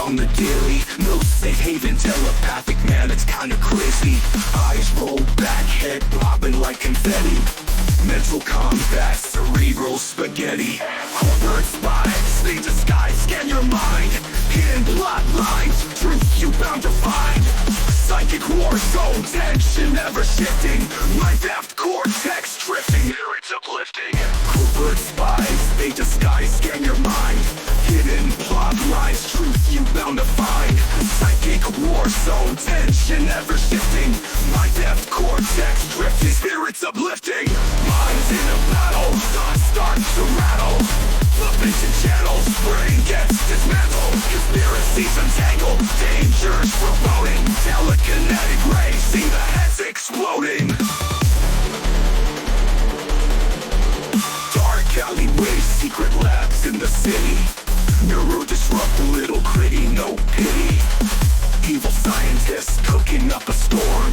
on the daily. No safe haven, telepathic man, it's kinda crazy. Eyes roll back, head bobbing like confetti. Mental combat, cerebral spaghetti. Corporate spies, they disguise, scan your mind. Hidden plot lines, truth you bound to find. Psychic war zone, tension never shifting. Mind theft, cortex drifting, spirits uplifting. Corporate spies, they disguise, scan your mind. Hidden plot lines, truth you bound to find. Psychic war zone, tension never shifting. Mind theft, cortex drifting, spirits uplifting. Minds in a battle, thoughts start to rattle. Flipping channels, brain gets dismantled. Conspiracies untangled, dangers foreboding. Telekinetic rays, see the heads exploding. Dark alleyways, secret labs in the city. Neuro disrupt, little gritty, no pity. Evil scientists cooking up a storm.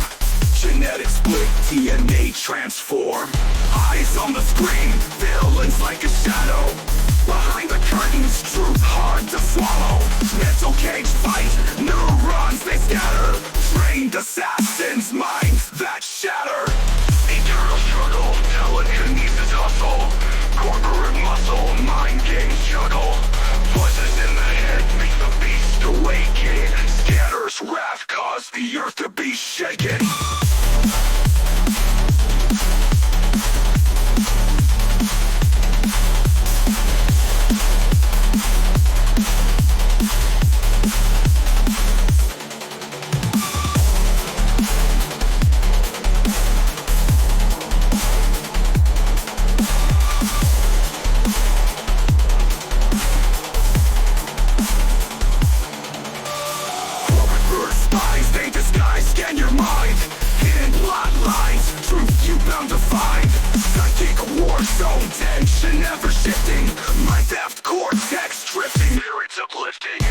Genetic split, DNA transform. Eyes on the screen, villains like a shadow. Behind the curtains, truth hard to swallow. Mental cage fight, neurons they scatter. Trained assassins, minds that shatter. Eternal struggle, telekinesis hustle. Corporate muscle, mind games juggle. Voices in the head make the beast awaken. Scatters wrath, cause the earth to be shaken. Spies, they disguise, scan your mind. Hidden plot lines, truth you bound to find. Psychic war zone, tension never shifting. Mind theft, cortex drifting, spirits uplifting.